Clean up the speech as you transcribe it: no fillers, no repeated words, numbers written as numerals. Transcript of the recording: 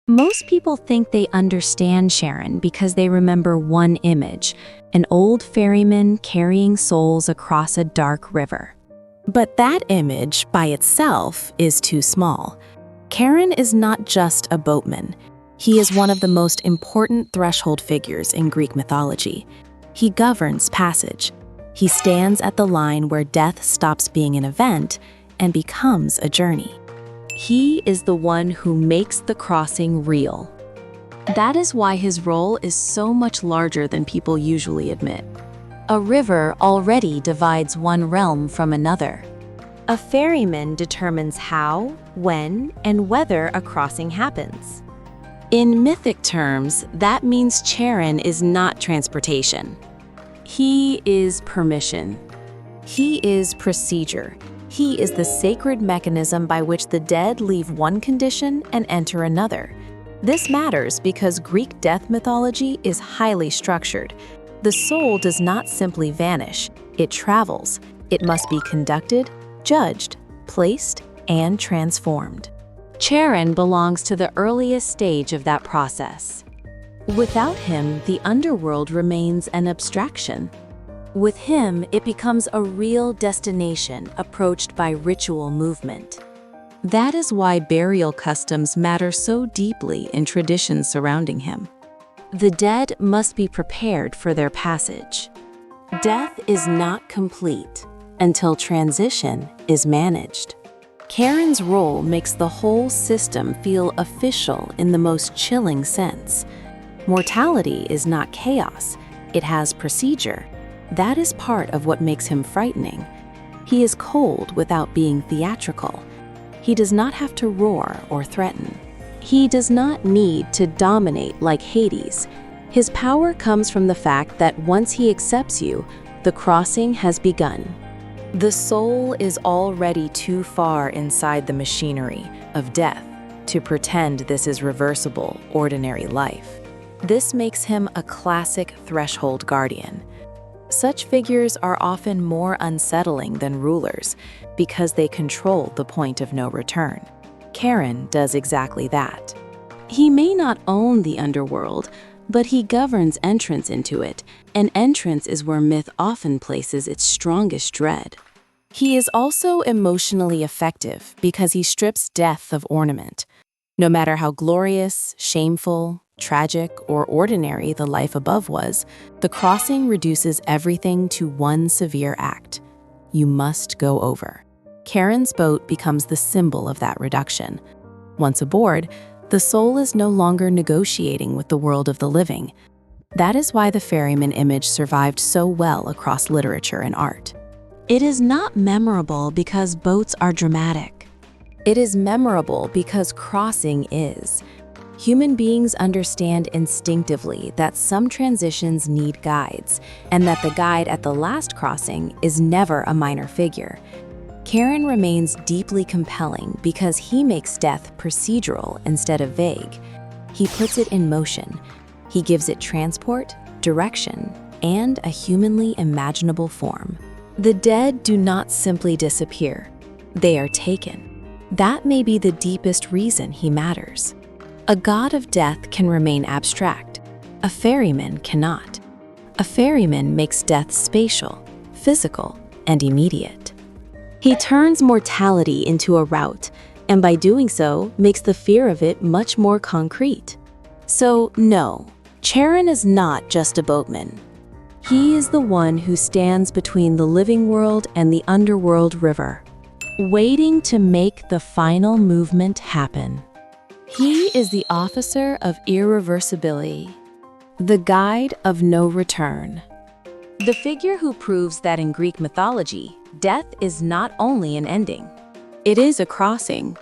Most people think they understand Charon because they remember one image, an old ferryman carrying souls across a dark river. But that image, by itself, is too small. Charon is not just a boatman. He is one of the most important threshold figures in Greek mythology. He governs passage. He stands at the line where death stops being an event and becomes a journey. He is the one who makes the crossing real. That is why his role is so much larger than people usually admit. A river already divides one realm from another. A ferryman determines how, when, and whether a crossing happens. In mythic terms, that means Charon is not transportation. He is permission. He is procedure. He is the sacred mechanism by which the dead leave one condition and enter another. This matters because Greek death mythology is highly structured. The soul does not simply vanish, it travels. It must be conducted, judged, placed, and transformed. Charon belongs to the earliest stage of that process. Without him, the underworld remains an abstraction. With him, it becomes a real destination approached by ritual movement. That is why burial customs matter so deeply in traditions surrounding him. The dead must be prepared for their passage. Death is not complete until transition is managed. Charon's role makes the whole system feel official in the most chilling sense. Mortality is not chaos, it has procedure. That is part of what makes him frightening. He is cold without being theatrical. He does not have to roar or threaten. He does not need to dominate like Hades. His power comes from the fact that once he accepts you, the crossing has begun. The soul is already too far inside the machinery of death to pretend this is reversible, ordinary life. This makes him a classic threshold guardian. Such figures are often more unsettling than rulers because they control the point of no return. Charon does exactly that. He may not own the underworld, but he governs entrance into it, and entrance is where myth often places its strongest dread. He is also emotionally effective because he strips death of ornament. No matter how glorious, shameful, tragic, or ordinary the life above was, the crossing reduces everything to one severe act. You must go over. Charon's boat becomes the symbol of that reduction. Once aboard, the soul is no longer negotiating with the world of the living. That is why the ferryman image survived so well across literature and art. It is not memorable because boats are dramatic. It is memorable because crossing is. Human beings understand instinctively that some transitions need guides, and that the guide at the last crossing is never a minor figure. Charon remains deeply compelling because he makes death procedural instead of vague. He puts it in motion. He gives it transport, direction, and a humanly imaginable form. The dead do not simply disappear. They are taken. That may be the deepest reason he matters. A god of death can remain abstract. A ferryman cannot. A ferryman makes death spatial, physical, and immediate. He turns mortality into a route, and by doing so, makes the fear of it much more concrete. So, no, Charon is not just a boatman. He is the one who stands between the living world and the underworld river, waiting to make the final movement happen. He is the officer of irreversibility, the guide of no return. The figure who proves that in Greek mythology, death is not only an ending. It is a crossing,